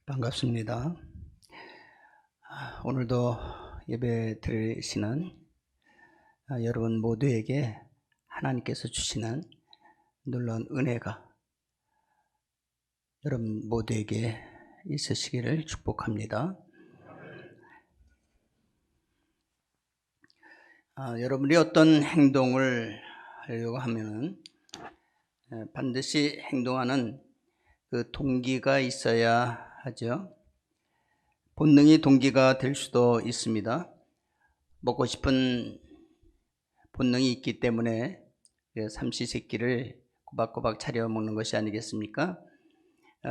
반갑습니다. 오늘도 예배 드리시는 여러분 모두에게 하나님께서 주시는 놀라운 은혜가 여러분 모두에게 있으시기를 축복합니다. 여러분이 어떤 행동을 하려고 하면은 반드시 행동하는 그 동기가 있어야 하죠. 본능이 동기가 될 수도 있습니다. 먹고 싶은 본능이 있기 때문에 삼시세끼를 꼬박꼬박 차려 먹는 것이 아니겠습니까?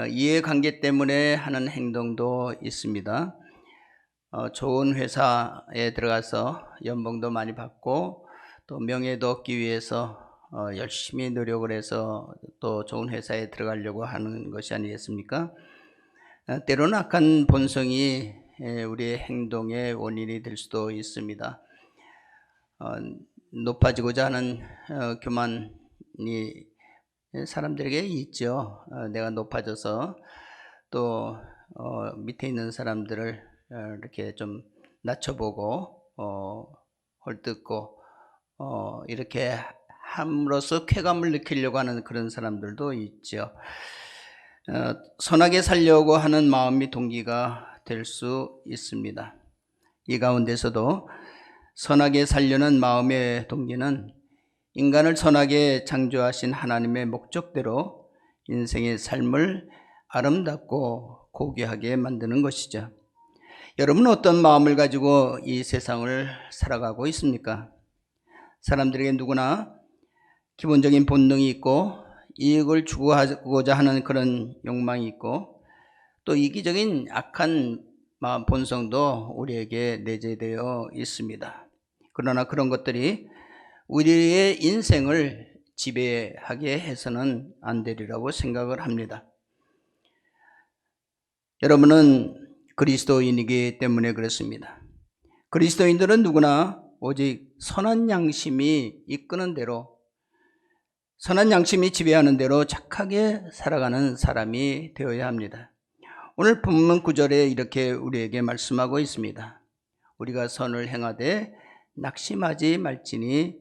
이해관계 때문에 하는 행동도 있습니다. 좋은 회사에 들어가서 연봉도 많이 받고 또 명예도 얻기 위해서 열심히 노력을 해서 또 좋은 회사에 들어가려고 하는 것이 아니겠습니까? 때로는 악한 본성이 우리의 행동의 원인이 될 수도 있습니다. 높아지고자 하는 교만이 사람들에게 있죠. 내가 높아져서 또 밑에 있는 사람들을 이렇게 좀 낮춰보고 헐뜯고 이렇게 함으로써 쾌감을 느끼려고 하는 그런 사람들도 있죠. 선하게 살려고 하는 마음이 동기가 될 수 있습니다. 이 가운데서도 선하게 살려는 마음의 동기는 인간을 선하게 창조하신 하나님의 목적대로 인생의 삶을 아름답고 고귀하게 만드는 것이죠. 여러분은 어떤 마음을 가지고 이 세상을 살아가고 있습니까? 사람들에게 누구나 기본적인 본능이 있고 이익을 추구하고자 하는 그런 욕망이 있고 또 이기적인 악한 마음 본성도 우리에게 내재되어 있습니다. 그러나 그런 것들이 우리의 인생을 지배하게 해서는 안 되리라고 생각을 합니다. 여러분은 그리스도인이기 때문에 그렇습니다. 그리스도인들은 누구나 오직 선한 양심이 이끄는 대로, 선한 양심이 지배하는 대로 착하게 살아가는 사람이 되어야 합니다. 오늘 본문 9절에 이렇게 우리에게 말씀하고 있습니다. 우리가 선을 행하되 낙심하지 말지니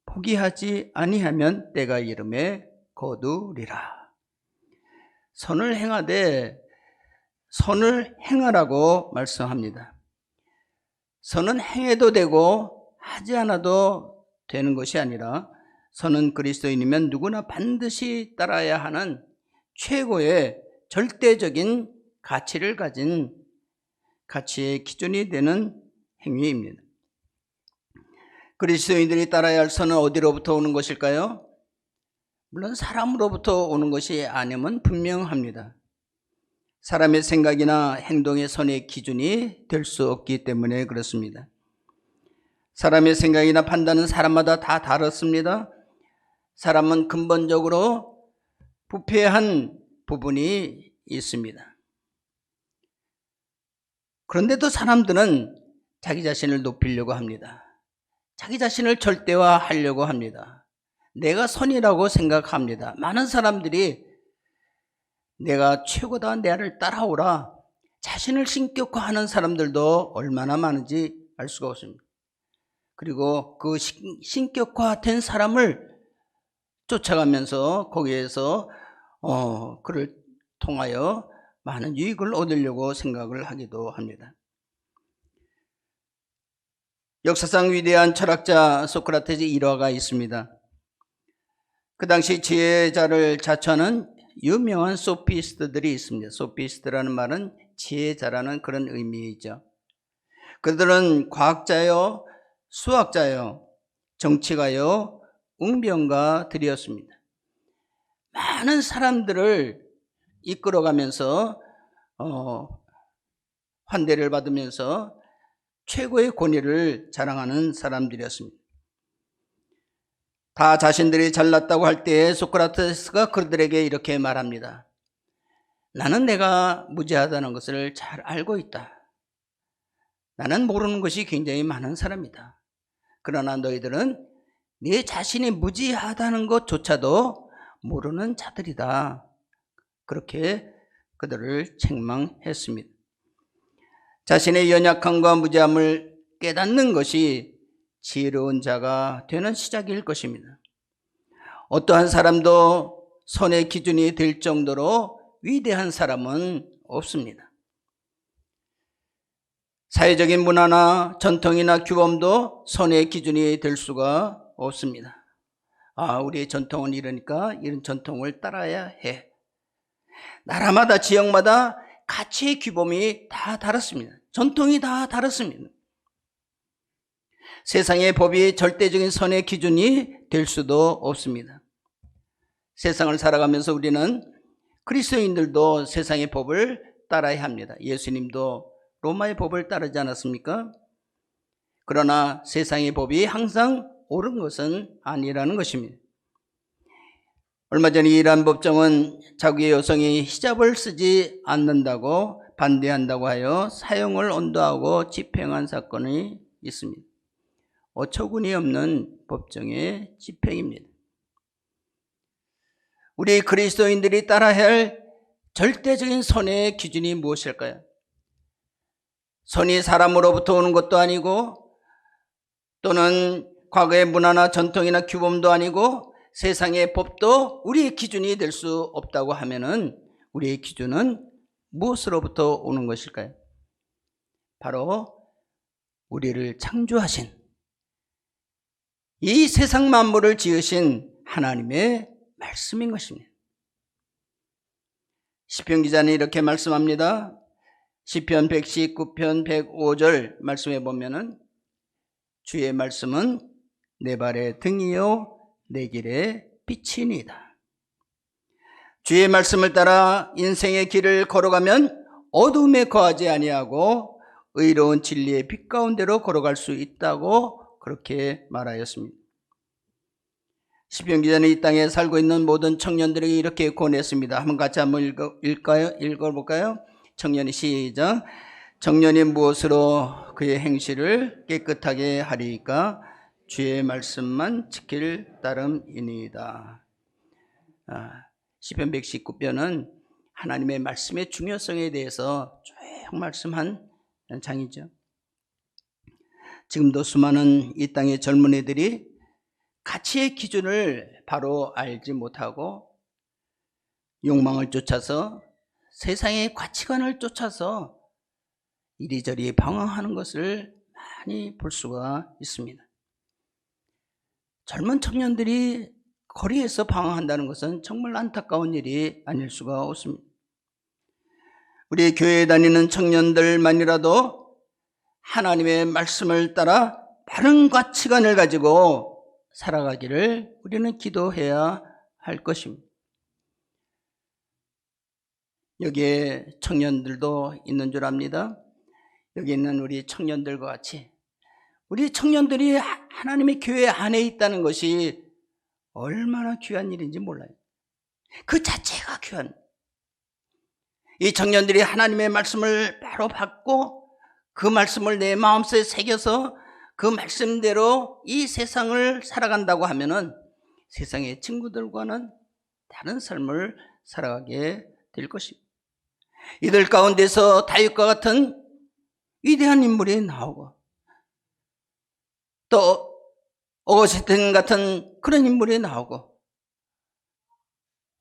포기하지 아니하면 때가 이름에 거두리라. 선을 행하되 선을 행하라고 말씀합니다. 선은 행해도 되고 하지 않아도 되는 것이 아니라 선은 그리스도인이면 누구나 반드시 따라야 하는 최고의 절대적인 가치를 가진 가치의 기준이 되는 행위입니다. 그리스도인들이 따라야 할 선은 어디로부터 오는 것일까요? 물론 사람으로부터 오는 것이 아니면 분명합니다. 사람의 생각이나 행동의 선의 기준이 될 수 없기 때문에 그렇습니다. 사람의 생각이나 판단은 사람마다 다 다릅니다. 사람은 근본적으로 부패한 부분이 있습니다. 그런데도 사람들은 자기 자신을 높이려고 합니다. 자기 자신을 절대화하려고 합니다. 내가 선이라고 생각합니다. 많은 사람들이 내가 최고다, 나를 따라오라, 자신을 신격화하는 사람들도 얼마나 많은지 알 수가 없습니다. 그리고 그 신격화된 사람을 쫓아가면서 거기에서 그를 통하여 많은 유익을 얻으려고 생각을 하기도 합니다. 역사상 위대한 철학자 소크라테스 일화가 있습니다. 그 당시 지혜자를 자처하는 유명한 소피스트들이 있습니다. 소피스트라는 말은 지혜자라는 그런 의미이죠. 그들은 과학자요, 수학자요, 정치가요, 웅변가들이었습니다. 많은 사람들을 이끌어가면서 환대를 받으면서 최고의 권위를 자랑하는 사람들이었습니다. 다 자신들이 잘났다고 할 때 소크라테스가 그들에게 이렇게 말합니다. 나는 내가 무지하다는 것을 잘 알고 있다. 나는 모르는 것이 굉장히 많은 사람이다. 그러나 너희들은 네 자신이 무지하다는 것조차도 모르는 자들이다. 그렇게 그들을 책망했습니다. 자신의 연약함과 무지함을 깨닫는 것이 지혜로운 자가 되는 시작일 것입니다. 어떠한 사람도 선의 기준이 될 정도로 위대한 사람은 없습니다. 사회적인 문화나 전통이나 규범도 선의 기준이 될 수가 없습니다. 우리의 전통은 이러니까 이런 전통을 따라야 해. 나라마다 지역마다 가치의 규범이 다 다릅니다. 전통이 다 다릅니다. 세상의 법이 절대적인 선의 기준이 될 수도 없습니다. 세상을 살아가면서 우리는 그리스도인들도 세상의 법을 따라야 합니다. 예수님도 로마의 법을 따르지 않았습니까? 그러나 세상의 법이 항상 옳은 것은 아니라는 것입니다. 얼마 전에 이란 법정은 자국의 여성이 히잡을 쓰지 않는다고 반대한다고 하여 사형을 언도하고 집행한 사건이 있습니다. 어처구니 없는 법정의 집행입니다. 우리 그리스도인들이 따라야 할 절대적인 선의 기준이 무엇일까요? 선이 사람으로부터 오는 것도 아니고 또는 과거의 문화나 전통이나 규범도 아니고 세상의 법도 우리의 기준이 될 수 없다고 하면은 우리의 기준은 무엇으로부터 오는 것일까요? 바로 우리를 창조하신 이 세상 만물을 지으신 하나님의 말씀인 것입니다. 시편 기자는 이렇게 말씀합니다. 시편 119편 105절 말씀해 보면은 주의 말씀은 내 발의 등이요 내 길의 빛이니이다. 주의 말씀을 따라 인생의 길을 걸어가면 어둠에 거하지 아니하고 의로운 진리의 빛 가운데로 걸어갈 수 있다고 그렇게 말하였습니다. 시편 기자는 이 땅에 살고 있는 모든 청년들에게 이렇게 권했습니다. 한번 같이 한번 읽어볼까요? 청년이 시작. 청년이 무엇으로 그의 행실을 깨끗하게 하리이까? 주의 말씀만 지킬 따름이니이다. 시편 119편은 하나님의 말씀의 중요성에 대해서 쭉 말씀한 장이죠. 지금도 수많은 이 땅의 젊은이들이 가치의 기준을 바로 알지 못하고 욕망을 쫓아서 세상의 가치관을 쫓아서 이리저리 방황하는 것을 많이 볼 수가 있습니다. 젊은 청년들이 거리에서 방황한다는 것은 정말 안타까운 일이 아닐 수가 없습니다. 우리 교회에 다니는 청년들만이라도 하나님의 말씀을 따라 바른 가치관을 가지고 살아가기를 우리는 기도해야 할 것입니다. 여기에 청년들도 있는 줄 압니다. 여기 있는 우리 청년들과 같이 우리 청년들이 하나님의 교회 안에 있다는 것이 얼마나 귀한 일인지 몰라요. 그 자체가 귀한. 이 청년들이 하나님의 말씀을 바로 받고 그 말씀을 내 마음속에 새겨서 그 말씀대로 이 세상을 살아간다고 하면은 세상의 친구들과는 다른 삶을 살아가게 될 것입니다. 이들 가운데서 다윗과 같은 위대한 인물이 나오고 또 어거스틴 같은 그런 인물이 나오고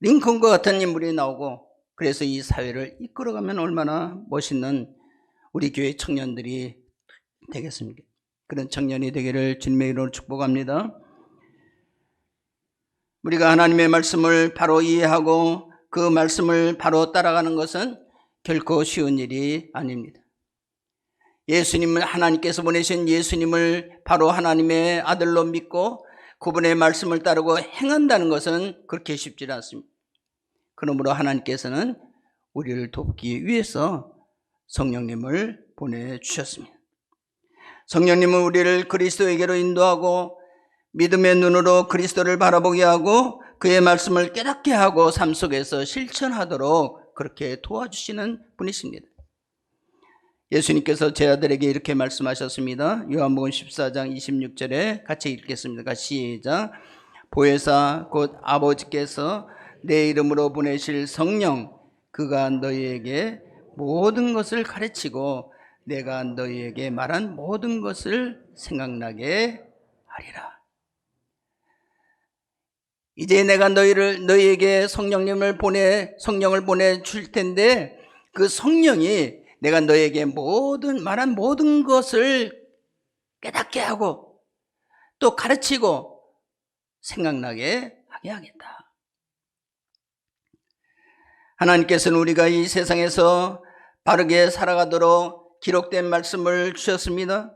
링컨과 같은 인물이 나오고 그래서 이 사회를 이끌어가면 얼마나 멋있는 우리 교회 청년들이 되겠습니까? 그런 청년이 되기를 주님의 이름으로 축복합니다. 우리가 하나님의 말씀을 바로 이해하고 그 말씀을 바로 따라가는 것은 결코 쉬운 일이 아닙니다. 예수님을 하나님께서 보내신 예수님을 바로 하나님의 아들로 믿고 그분의 말씀을 따르고 행한다는 것은 그렇게 쉽지 않습니다. 그러므로 하나님께서는 우리를 돕기 위해서 성령님을 보내주셨습니다. 성령님은 우리를 그리스도에게로 인도하고 믿음의 눈으로 그리스도를 바라보게 하고 그의 말씀을 깨닫게 하고 삶 속에서 실천하도록 그렇게 도와주시는 분이십니다. 예수님께서 제 아들에게 이렇게 말씀하셨습니다. 요한복음 14장 26절에 같이 읽겠습니다. 시작. 보혜사 곧 아버지께서 내 이름으로 보내실 성령 그가 너희에게 모든 것을 가르치고 내가 너희에게 말한 모든 것을 생각나게 하리라. 이제 내가 너희에게 성령을 보내 줄 텐데 그 성령이 내가 너희에게 말한 모든 것을 깨닫게 하고 또 가르치고 생각나게 하게 하겠다. 하나님께서는 우리가 이 세상에서 바르게 살아가도록 기록된 말씀을 주셨습니다.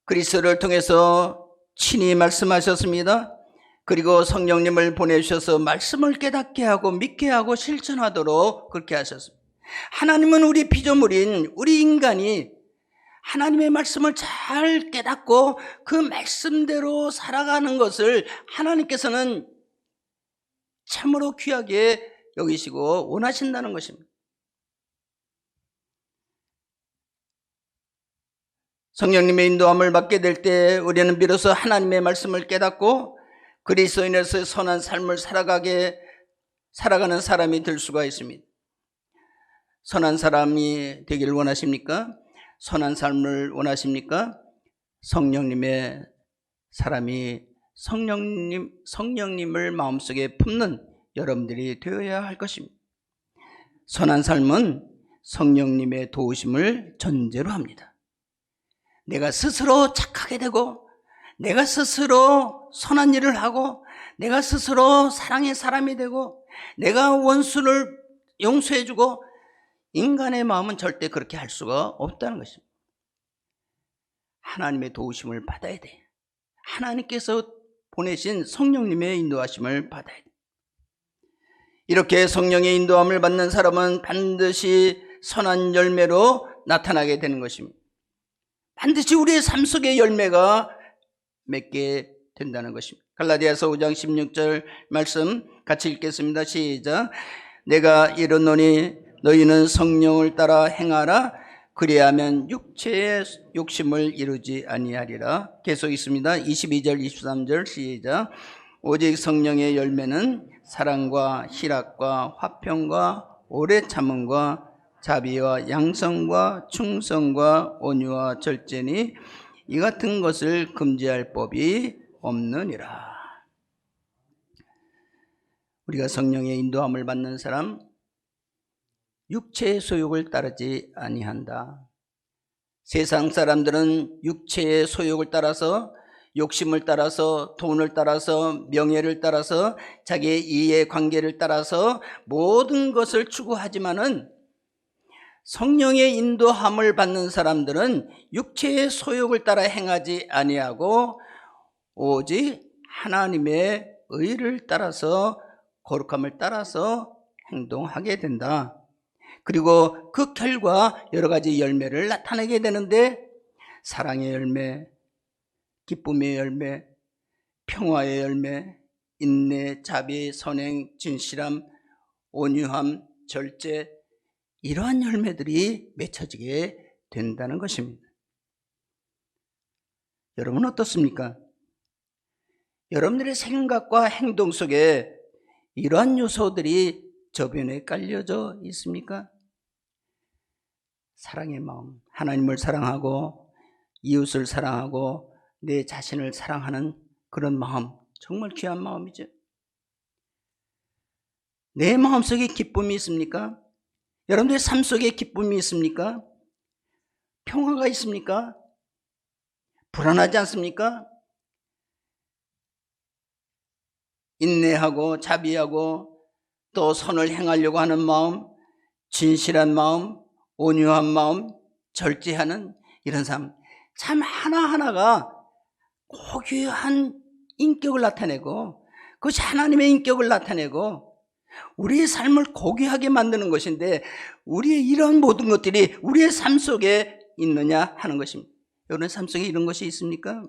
그리스도를 통해서 친히 말씀하셨습니다. 그리고 성령님을 보내주셔서 말씀을 깨닫게 하고 믿게 하고 실천하도록 그렇게 하셨습니다. 하나님은 우리 피조물인 우리 인간이 하나님의 말씀을 잘 깨닫고 그 말씀대로 살아가는 것을 하나님께서는 참으로 귀하게 여기시고 원하신다는 것입니다. 성령님의 인도함을 받게 될 때 우리는 비로소 하나님의 말씀을 깨닫고 그리스도인으로서 선한 삶을 살아가는 사람이 될 수가 있습니다. 선한 사람이 되기를 원하십니까? 선한 삶을 원하십니까? 성령님의 사람이 성령님을 마음속에 품는 여러분들이 되어야 할 것입니다. 선한 삶은 성령님의 도우심을 전제로 합니다. 내가 스스로 착하게 되고 내가 스스로 선한 일을 하고 내가 스스로 사랑의 사람이 되고 내가 원수를 용서해주고 인간의 마음은 절대 그렇게 할 수가 없다는 것입니다. 하나님의 도우심을 받아야 돼. 하나님께서 보내신 성령님의 인도하심을 받아야 돼. 이렇게 성령의 인도함을 받는 사람은 반드시 선한 열매로 나타나게 되는 것입니다. 반드시 우리의 삶 속의 열매가 맺게 된다는 것입니다. 갈라디아서 5장 16절 말씀 같이 읽겠습니다. 시작. 내가 이르노니 너희는 성령을 따라 행하라. 그리하면 육체의 욕심을 이루지 아니하리라. 계속 있습니다. 22절 23절 시작. 오직 성령의 열매는 사랑과 희락과 화평과 오래 참음과 자비와 양성과 충성과 온유와 절제니 이 같은 것을 금지할 법이 없느니라. 우리가 성령의 인도함을 받는 사람, 육체의 소욕을 따르지 아니한다. 세상 사람들은 육체의 소욕을 따라서 욕심을 따라서 돈을 따라서 명예를 따라서 자기의 이해관계를 따라서 모든 것을 추구하지만은 성령의 인도함을 받는 사람들은 육체의 소욕을 따라 행하지 아니하고 오직 하나님의 의를 따라서 거룩함을 따라서 행동하게 된다. 그리고 그 결과 여러 가지 열매를 나타내게 되는데 사랑의 열매, 기쁨의 열매, 평화의 열매, 인내, 자비, 선행, 진실함, 온유함, 절제, 이러한 열매들이 맺혀지게 된다는 것입니다. 여러분 어떻습니까? 여러분들의 생각과 행동 속에 이러한 요소들이 저변에 깔려져 있습니까? 사랑의 마음, 하나님을 사랑하고 이웃을 사랑하고 내 자신을 사랑하는 그런 마음, 정말 귀한 마음이죠. 내 마음속에 기쁨이 있습니까? 여러분들의 삶 속에 기쁨이 있습니까? 평화가 있습니까? 불안하지 않습니까? 인내하고 자비하고 또 선을 행하려고 하는 마음, 진실한 마음, 온유한 마음, 절제하는 이런 삶, 참 하나하나가 고귀한 인격을 나타내고 그것이 하나님의 인격을 나타내고 우리의 삶을 고귀하게 만드는 것인데 우리의 이런 모든 것들이 우리의 삶 속에 있느냐 하는 것입니다. 여러분의 삶 속에 이런 것이 있습니까?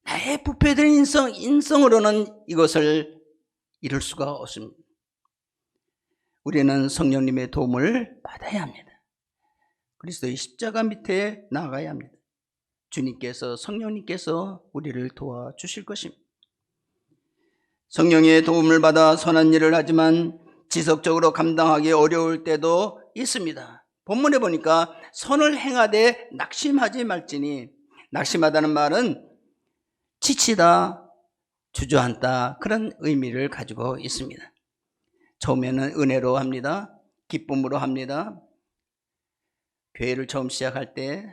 나의 부패된 인성으로는 이것을 이룰 수가 없습니다. 우리는 성령님의 도움을 받아야 합니다. 그리스도의 십자가 밑에 나아가야 합니다. 주님께서, 성령님께서 우리를 도와주실 것입니다. 성령의 도움을 받아 선한 일을 하지만 지속적으로 감당하기 어려울 때도 있습니다. 본문에 보니까 선을 행하되 낙심하지 말지니, 낙심하다는 말은 지치다, 주저앉다, 그런 의미를 가지고 있습니다. 처음에는 은혜로 합니다. 기쁨으로 합니다. 교회를 처음 시작할 때,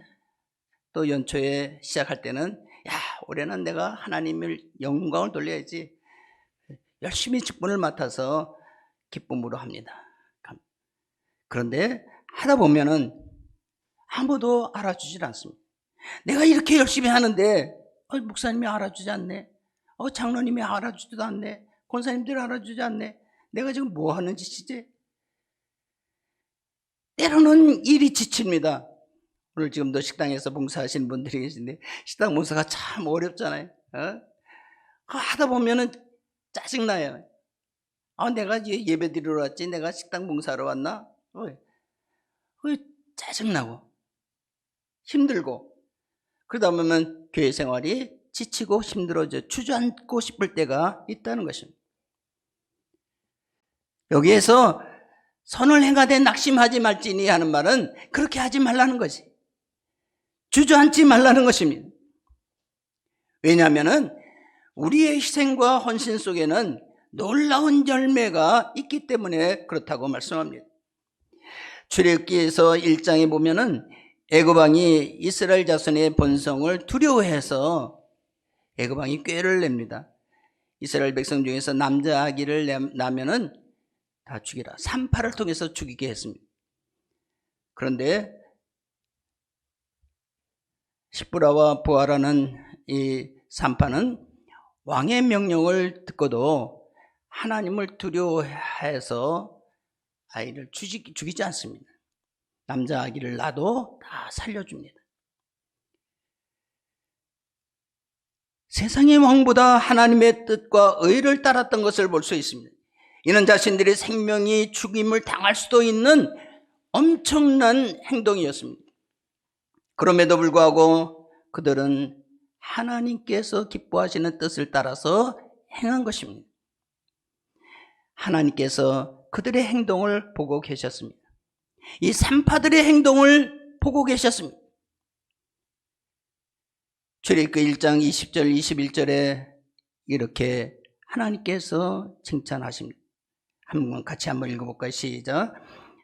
또 연초에 시작할 때는 올해는 내가 하나님을 영광을 돌려야지, 열심히 직분을 맡아서 기쁨으로 합니다. 그런데 하다 보면은 아무도 알아주질 않습니다. 내가 이렇게 열심히 하는데 목사님이 알아주지 않네, 장로님이 알아주지도 않네, 권사님들이 알아주지 않네, 내가 지금 뭐 하는 짓이지? 때로는 일이 지칩니다. 오늘 지금도 식당에서 봉사하시는 분들이 계신데, 식당 봉사가 참 어렵잖아요. 하다 보면은 짜증나요. 내가 예배 드리러 왔지, 내가 식당 봉사하러 왔나? 짜증나고 힘들고, 그러다 보면 교회 생활이 지치고 힘들어져 주저앉고 싶을 때가 있다는 것입니다. 여기에서 선을 행하되 낙심하지 말지니 하는 말은 그렇게 하지 말라는 거지, 주저앉지 말라는 것입니다. 왜냐하면 우리의 희생과 헌신 속에는 놀라운 열매가 있기 때문에 그렇다고 말씀합니다. 출애굽기에서 1장에 보면은 애굽왕이 이스라엘 자손의 번성을 두려워해서 애굽왕이 꾀를 냅니다. 이스라엘 백성 중에서 남자 아기를 낳으면은 다 죽이라, 산파를 통해서 죽이게 했습니다. 그런데 십부라와 부하라는 이 산파는 왕의 명령을 듣고도 하나님을 두려워해서 아이를 죽이지 않습니다. 남자 아기를 낳아도 다 살려줍니다. 세상의 왕보다 하나님의 뜻과 의를 따랐던 것을 볼 수 있습니다. 이는 자신들의 생명이 죽임을 당할 수도 있는 엄청난 행동이었습니다. 그럼에도 불구하고 그들은 하나님께서 기뻐하시는 뜻을 따라서 행한 것입니다. 하나님께서 그들의 행동을 보고 계셨습니다. 이 산파들의 행동을 보고 계셨습니다. 출애굽기 1장 20절 21절에 이렇게 하나님께서 칭찬하십니다. 같이 한번 읽어볼까요? 시작.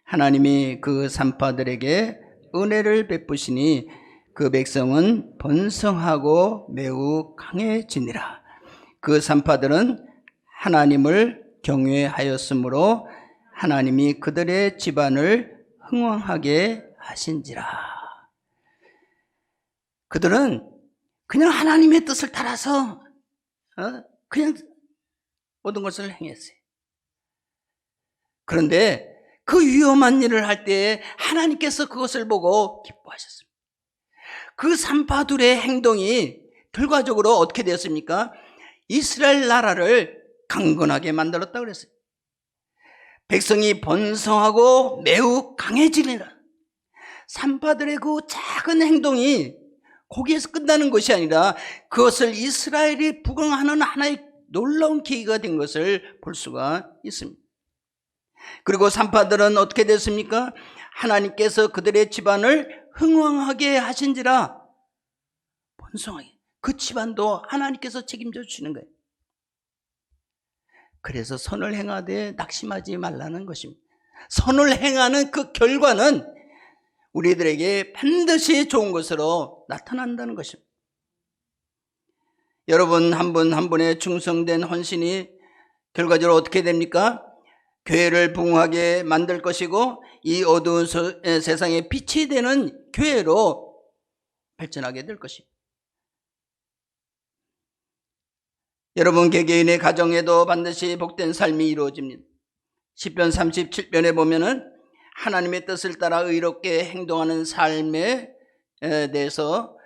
하나님이 그 산파들에게 은혜를 베푸시니 그 백성은 번성하고 매우 강해지니라. 그 산파들은 하나님을 경외하였으므로 하나님이 그들의 집안을 흥왕하게 하신지라. 그들은 그냥 하나님의 뜻을 따라서 그냥 모든 것을 행했어요. 그런데 그 위험한 일을 할 때 하나님께서 그것을 보고 기뻐하셨습니다. 그 산파들의 행동이 결과적으로 어떻게 되었습니까? 이스라엘 나라를 강건하게 만들었다고 그랬어요. 백성이 번성하고 매우 강해지리라. 산파들의 그 작은 행동이 거기에서 끝나는 것이 아니라 그것을 이스라엘이 부강하는 하나의 놀라운 계기가 된 것을 볼 수가 있습니다. 그리고 산파들은 어떻게 됐습니까? 하나님께서 그들의 집안을 흥왕하게 하신지라. 번성하게, 그 집안도 하나님께서 책임져 주시는 거예요. 그래서 선을 행하되 낙심하지 말라는 것입니다. 선을 행하는 그 결과는 우리들에게 반드시 좋은 것으로 나타난다는 것입니다. 여러분 한 분 한 분의 충성된 헌신이 결과적으로 어떻게 됩니까? 교회를 부흥하게 만들 것이고 이 어두운 세상에 빛이 되는 교회로 발전하게 될 것입니다. 여러분 개개인의 가정에도 반드시 복된 삶이 이루어집니다. 시편 37편에 보면은 하나님의 뜻을 따라 의롭게 행동하는 삶에 대해서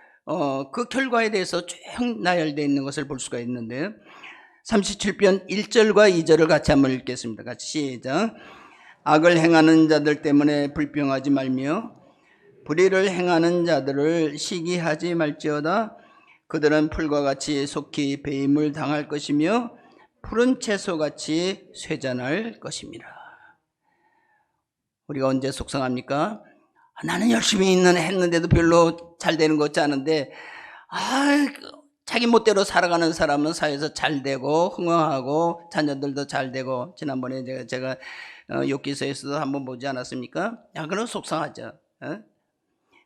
그 결과에 대해서 쭉 나열되어 있는 것을 볼 수가 있는데요. 37편 1절과 2절을 같이 한번 읽겠습니다. 같이 시작. 악을 행하는 자들 때문에 불평하지 말며 불의를 행하는 자들을 시기하지 말지어다. 그들은 풀과 같이 속히 배임을 당할 것이며 푸른 채소같이 쇠잔할 것입니다. 우리가 언제 속상합니까? 나는 열심히 했는데도 별로 잘 되는 것 같지 않은데, 자기 멋대로 살아가는 사람은 사회에서 잘 되고 흥황하고 자녀들도 잘 되고, 지난번에 제가 욥기서에서도 한번 보지 않았습니까? 그럼 속상하죠.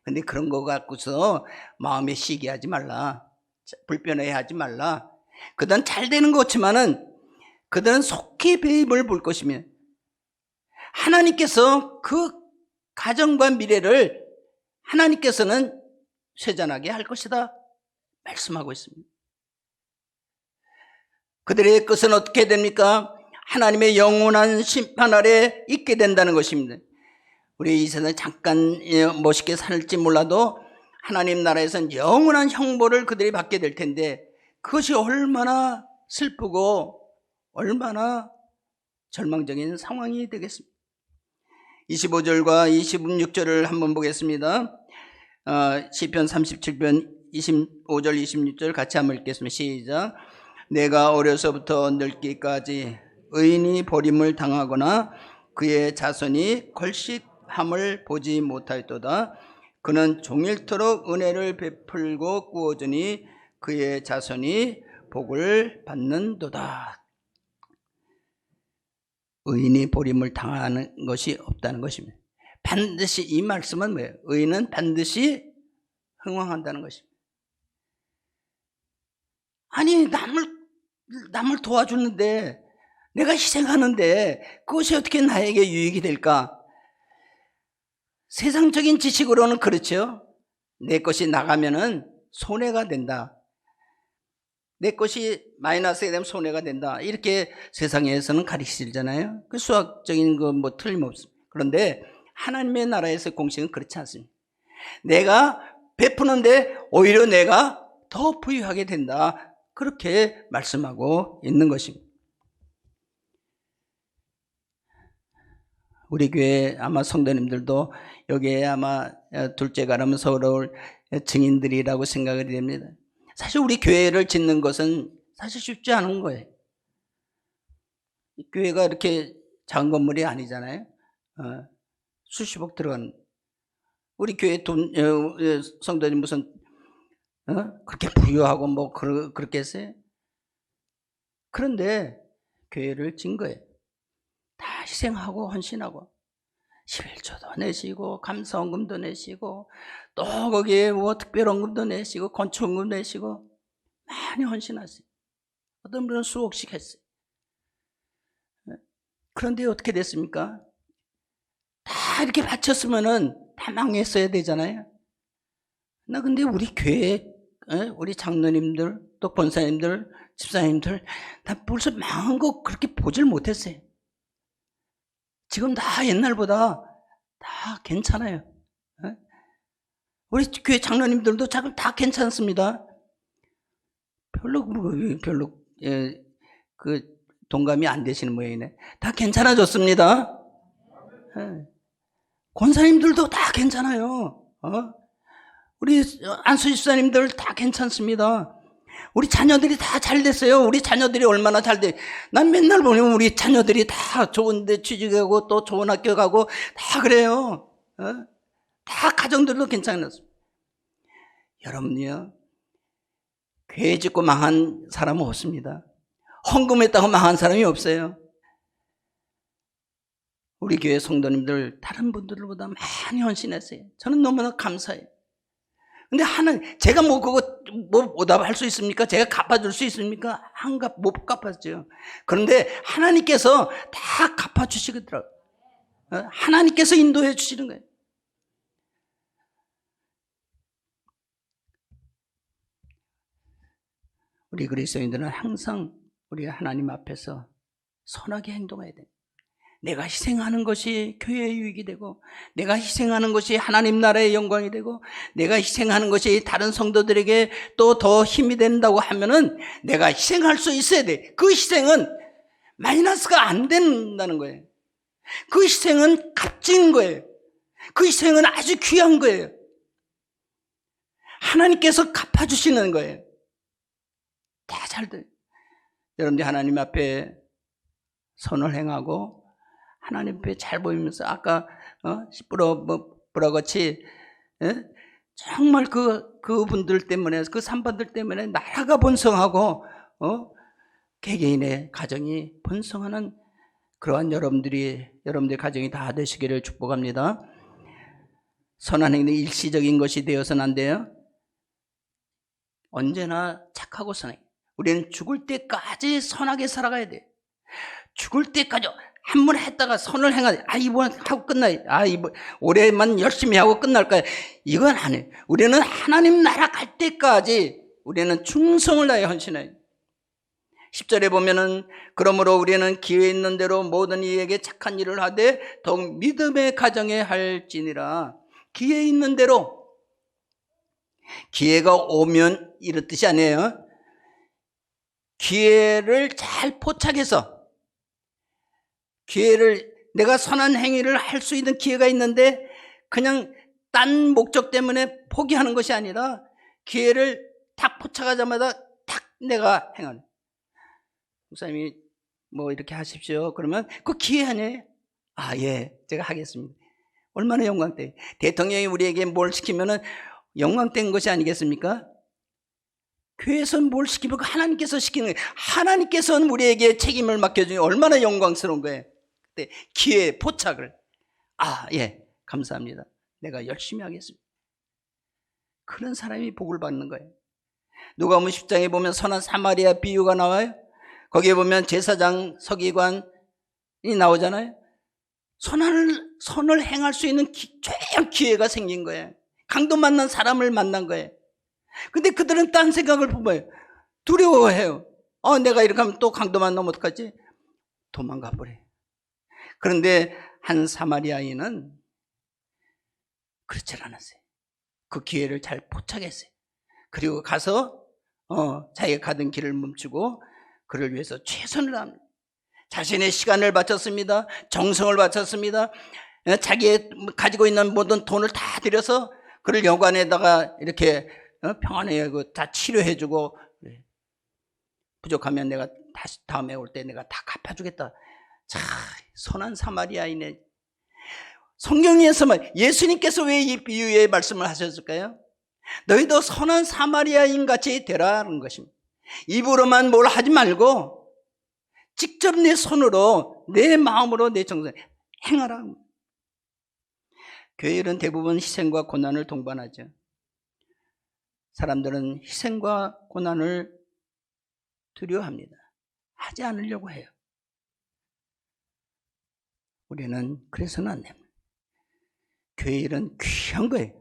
근데 그런 거 갖고서 마음에 시기하지 말라, 불편해하지 말라. 그들은 잘 되는 것 같지만은 그들은 속히 배임을 볼 것이며, 하나님께서 그 가정과 미래를 하나님께서는 쇠잔하게 할 것이다 말씀하고 있습니다. 그들의 끝은 어떻게 됩니까? 하나님의 영원한 심판 아래 있게 된다는 것입니다. 우리 이 세상에 잠깐 멋있게 살지 몰라도 하나님 나라에서는 영원한 형벌을 그들이 받게 될 텐데, 그것이 얼마나 슬프고 얼마나 절망적인 상황이 되겠습니까? 25절과 26절을 한번 보겠습니다. 시편 37편 25절 26절 같이 한번 읽겠습니다. 시작. 내가 어려서부터 늙기까지 의인이 버림을 당하거나 그의 자손이 걸식함을 보지 못하였도다. 그는 종일토록 은혜를 베풀고 꾸어주니 그의 자손이 복을 받는도다. 의인이 버림을 당하는 것이 없다는 것입니다. 반드시, 이 말씀은 뭐예요? 의인은 반드시 흥왕한다는 것입니다. 아니, 남을 도와주는데, 내가 희생하는데 그것이 어떻게 나에게 유익이 될까? 세상적인 지식으로는 그렇죠. 내 것이 나가면은 손해가 된다, 내 것이 마이너스가 되면 손해가 된다, 이렇게 세상에서는 가르치잖아요. 그 수학적인 거 뭐 틀림없습니다. 그런데 하나님의 나라에서 공식은 그렇지 않습니다. 내가 베푸는데 오히려 내가 더 부유하게 된다, 그렇게 말씀하고 있는 것입니다. 우리 교회 아마 성도님들도 여기에 아마 둘째 가라면 서러울 증인들이라고 생각이 됩니다. 사실 우리 교회를 짓는 것은 사실 쉽지 않은 거예요. 교회가 이렇게 작은 건물이 아니잖아요. 수십억 들어간, 우리 교회 성도님 무슨 그렇게 부유하고 뭐 그렇게 했어요? 그런데 교회를 진 거예요. 다 희생하고 헌신하고 11조도 내시고 감사원금도 내시고 또 거기에 뭐 특별원금도 내시고 건축원금 내시고 많이 헌신하세요. 어떤 분은 수억씩 했어요. 그런데 어떻게 됐습니까? 다 이렇게 바쳤으면은 다 망했어야 되잖아요. 나 근데 우리 교회, 우리 장로님들, 또 권사님들, 집사님들 다 벌써 망한 거 그렇게 보질 못했어요. 지금 다 옛날보다 다 괜찮아요. 우리 교회 장로님들도 지금 다 괜찮습니다. 별로 그 동감이 안 되시는 모양이네. 다 괜찮아졌습니다. 권사님들도 다 괜찮아요. 우리 안수 집사님들 다 괜찮습니다. 우리 자녀들이 다 잘 됐어요. 우리 자녀들이 얼마나 잘 돼. 난 맨날 보면 우리 자녀들이 다 좋은 데 취직하고 또 좋은 학교 가고 다 그래요. 다 가정들도 괜찮았습니다. 여러분요, 교회 짓고 망한 사람은 없습니다. 헌금했다고 망한 사람이 없어요. 우리 교회 성도님들 다른 분들보다 많이 헌신했어요. 저는 너무나 감사해요. 근데 제가 뭐 그거 뭐 보답할 수 있습니까? 제가 갚아줄 수 있습니까? 못 갚았죠. 그런데 하나님께서 다 갚아주시더라고요. 하나님께서 인도해 주시는 거예요. 우리 그리스도인들은 항상 우리 하나님 앞에서 선하게 행동해야 돼요. 내가 희생하는 것이 교회의 유익이 되고, 내가 희생하는 것이 하나님 나라의 영광이 되고, 내가 희생하는 것이 다른 성도들에게 또 더 힘이 된다고 하면은 내가 희생할 수 있어야 돼. 그 희생은 마이너스가 안 된다는 거예요. 그 희생은 값진 거예요. 그 희생은 아주 귀한 거예요. 하나님께서 갚아주시는 거예요. 다 잘 돼요. 여러분들 하나님 앞에 선을 행하고 하나님 앞에 잘 보이면서 아까 시뿌러같이 정말 그분들 때문에, 그 3번들 때문에 나라가 번성하고 개개인의 가정이 번성하는 그러한 여러분들의 가정이 다 되시기를 축복합니다. 선한 행동이 일시적인 것이 되어서는 안 돼요. 언제나 착하고 선하게. 우리는 죽을 때까지 선하게 살아가야 돼. 죽을 때까지 한 번 했다가 선을 행하지. 이번 하고 끝나야. 이번 올해만 열심히 하고 끝날 거야. 이건 아니에요. 우리는 하나님 나라 갈 때까지 우리는 충성을 다해 헌신해요. 10절에 보면은 그러므로 우리는 기회 있는 대로 모든 이에게 착한 일을 하되 더욱 믿음의 가정에 할지니라. 기회 있는 대로. 기회가 오면 이런 뜻이 아니에요. 기회를 잘 포착해서 내가 선한 행위를 할 수 있는 기회가 있는데 그냥 딴 목적 때문에 포기하는 것이 아니라 기회를 딱 포착하자마자 딱 내가 행하는. 목사님이 이렇게 하십시오. 그러면 그 기회 아니에요? 예, 제가 하겠습니다. 얼마나 영광돼. 대통령이 우리에게 뭘 시키면은 영광된 것이 아니겠습니까? 교회에서는 뭘 시키면 하나님께서 시키는 거예요. 하나님께서는 우리에게 책임을 맡겨주니 얼마나 영광스러운 거예요. 그때 기회 포착을 예, 감사합니다. 내가 열심히 하겠습니다. 그런 사람이 복을 받는 거예요. 누가복음 10장에 보면 선한 사마리아 비유가 나와요. 거기에 보면 제사장 서기관이 나오잖아요. 선을 행할 수 있는 좋은 기회가 생긴 거예요. 강도 만난 사람을 만난 거예요. 근데 그들은 딴 생각을 품어요. 두려워해요. 내가 이렇게 하면 또 강도 만나면 어떡하지? 도망가 버려요. 그런데 한 사마리아인은 그렇지 않았어요. 그 기회를 잘 포착했어요. 그리고 가서 자기가 가던 길을 멈추고 그를 위해서 최선을 합니다. 자신의 시간을 바쳤습니다. 정성을 바쳤습니다. 자기 가지고 있는 모든 돈을 다 들여서 그를 여관에다가 이렇게 평안하게 다 치료해주고, 부족하면 내가 다시 다음에 올 때 내가 다 갚아주겠다. 자, 선한 사마리아인의 성경에서만 예수님께서 왜 이 비유의 말씀을 하셨을까요? 너희도 선한 사마리아인 같이 되라는 것입니다. 입으로만 뭘 하지 말고 직접 내 손으로, 내 마음으로, 내 정성에 행하라. 교회는 대부분 희생과 고난을 동반하죠. 사람들은 희생과 고난을 두려워합니다. 하지 않으려고 해요. 우리는 그래서는 안 됩니다. 교회 일은 귀한 거예요.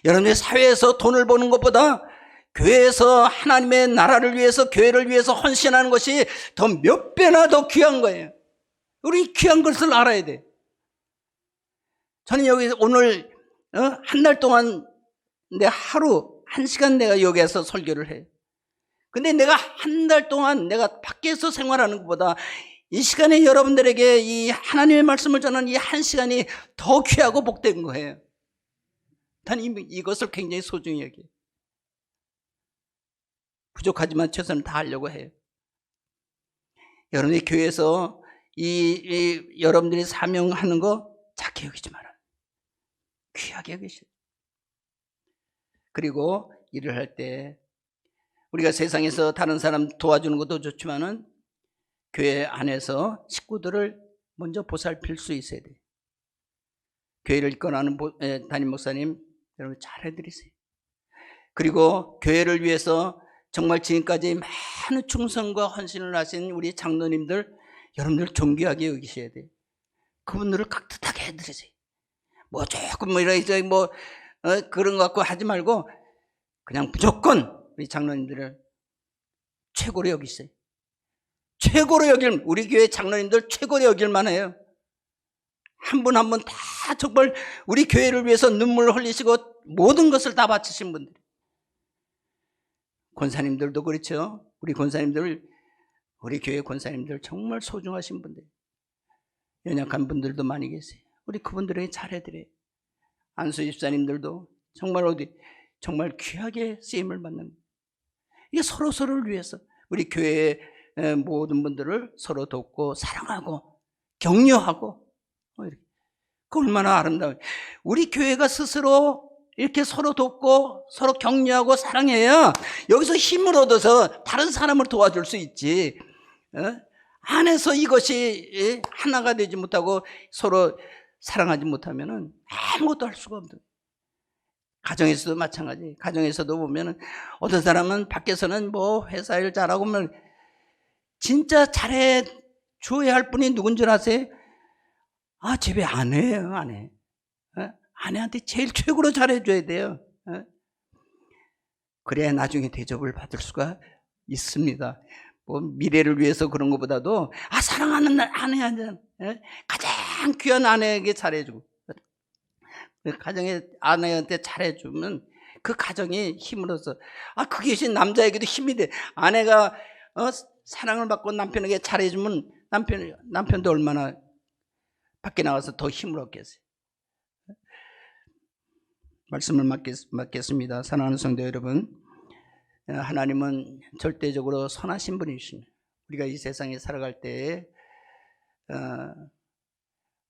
여러분의 사회에서 돈을 버는 것보다 교회에서 하나님의 나라를 위해서, 교회를 위해서 헌신하는 것이 더 몇 배나 더 귀한 거예요. 우리 귀한 것을 알아야 돼. 저는 여기 오늘 한 달 동안 내 하루 1시간 내가 여기에서 설교를 해요. 근데 내가 한 달 동안 내가 밖에서 생활하는 것보다 이 시간에 여러분들에게 이 하나님의 말씀을 전하는 이 1시간이 더 귀하고 복된 거예요. 난 이것을 굉장히 소중히 여겨요. 부족하지만 최선을 다하려고 해요. 여러분이 교회에서 여러분들이 사명하는 거 작게 여기지 마라. 귀하게 여기시오. 그리고 일을 할 때 우리가 세상에서 다른 사람 도와주는 것도 좋지만은 교회 안에서 식구들을 먼저 보살필 수 있어야 돼요. 교회를 이끌어가는 담임 목사님 여러분 잘 해드리세요. 그리고 교회를 위해서 정말 지금까지 많은 충성과 헌신을 하신 우리 장로님들 여러분들 존귀하게 여기셔야 돼요. 그분들을 깍듯하게 해드리세요. 조금 그런 거 갖고 하지 말고 그냥 무조건 우리 장로님들을 최고로 여기세요. 최고로 우리 교회 장로님들 최고로 여길만 해요. 한 분 한 분 다 정말 우리 교회를 위해서 눈물을 흘리시고 모든 것을 다 바치신 분들. 권사님들도 그렇죠. 우리 권사님들, 우리 교회 권사님들 정말 소중하신 분들. 연약한 분들도 많이 계세요. 우리 그분들에게 잘해드려요. 안수 집사님들도 정말 귀하게 쓰임을 받는. 이게 서로를 위해서 우리 교회의 모든 분들을 서로 돕고 사랑하고 격려하고 그 얼마나 아름다워요. 우리 교회가 스스로 이렇게 서로 돕고 서로 격려하고 사랑해야 여기서 힘을 얻어서 다른 사람을 도와줄 수 있지. 안에서 이것이 하나가 되지 못하고 서로 사랑하지 못하면 아무것도 할 수가 없는. 가정에서도 마찬가지. 가정에서도 보면 어떤 사람은 밖에서는 뭐 회사 일 잘하고 뭐 진짜 잘해 줘야 할 분이 누군 줄 아세요? 집에 아내예요, 아내. 아내한테 제일 최고로 잘해줘야 돼요. 그래야 나중에 대접을 받을 수가 있습니다. 뭐 미래를 위해서 그런 것보다도 사랑하는 아내한테 가장 귀한 아내에게 잘해주고 가정에 아내한테 잘해주면 그 가정이 힘을 얻어서 그게 남자에게도 힘이 돼. 아내가 사랑을 받고 남편에게 잘해주면 남편도 얼마나 밖에 나가서 더 힘을 얻겠어요. 말씀을 맡겠습니다. 사랑하는 성도 여러분, 하나님은 절대적으로 선하신 분이십니다. 우리가 이 세상에 살아갈 때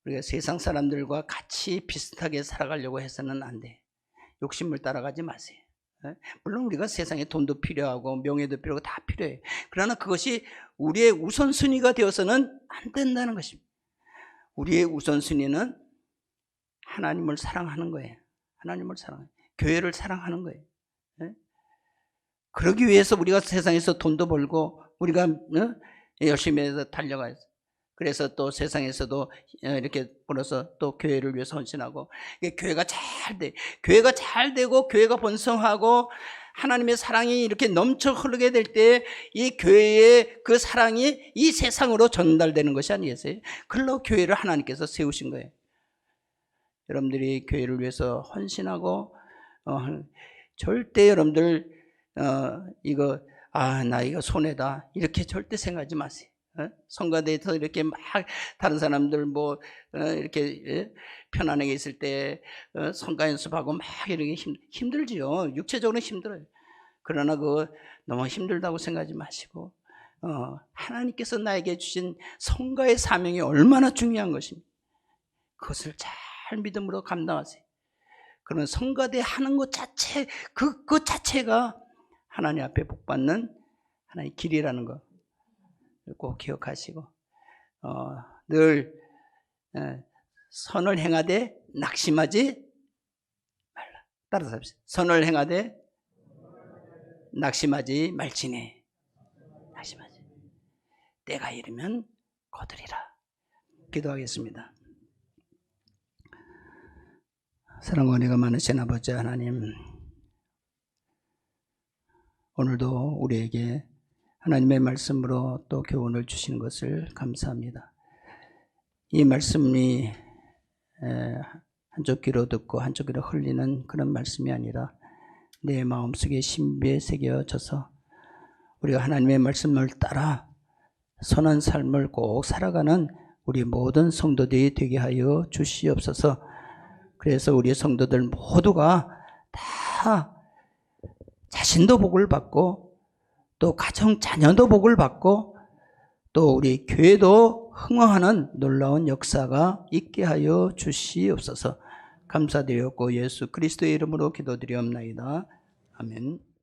우리가 세상 사람들과 같이 비슷하게 살아가려고 해서는 안 돼. 욕심을 따라가지 마세요. 물론 우리가 세상에 돈도 필요하고 명예도 필요하고 다 필요해요. 그러나 그것이 우리의 우선순위가 되어서는 안 된다는 것입니다. 우리의 우선순위는 하나님을 사랑하는 거예요. 하나님을 사랑해요. 교회를 사랑하는 거예요. 그러기 위해서 우리가 세상에서 돈도 벌고 우리가 열심히 해서 달려가야 해요. 그래서 또 세상에서도 이렇게 벌어서 또 교회를 위해서 헌신하고 교회가 잘 돼. 교회가 잘 되고 교회가 번성하고 하나님의 사랑이 이렇게 넘쳐 흐르게 될 때 이 교회의 그 사랑이 이 세상으로 전달되는 것이 아니겠어요? 그걸로 교회를 하나님께서 세우신 거예요. 여러분들이 교회를 위해서 헌신하고 절대 여러분들 이거 나 이거 손해다 이렇게 절대 생각하지 마세요. 성가대에서 이렇게 막 다른 사람들 뭐 이렇게 편안하게 있을 때 성가 연습하고 막 이렇게 힘들지요. 육체적으로 힘들어요. 그러나 그거 너무 힘들다고 생각하지 마시고 하나님께서 나에게 주신 성가의 사명이 얼마나 중요한 것입니다. 그것을 잘 믿음으로 감당하세요. 그러면 성가대 하는 것 자체 그 자체가 하나님 앞에 복받는 하나님의 길이라는 거 꼭 기억하시고 늘 선을 행하되 낙심하지 말라. 따라서 합시다. 선을 행하되 낙심하지 말지니. 낙심하지. 때가 이르면 거두리라. 기도하겠습니다. 사랑과 은혜가 많으신 아버지 하나님, 오늘도 우리에게 하나님의 말씀으로 또 교훈을 주시는 것을 감사합니다. 이 말씀이 한쪽 귀로 듣고 한쪽 귀로 흘리는 그런 말씀이 아니라 내 마음속에 신비에 새겨져서 우리가 하나님의 말씀을 따라 선한 삶을 꼭 살아가는 우리 모든 성도들이 되게 하여 주시옵소서. 그래서 우리 성도들 모두가 다 자신도 복을 받고 또 가정 자녀도 복을 받고 또 우리 교회도 흥황하는 놀라운 역사가 있게 하여 주시옵소서. 감사드렸고 예수 그리스도의 이름으로 기도드리옵나이다. 아멘.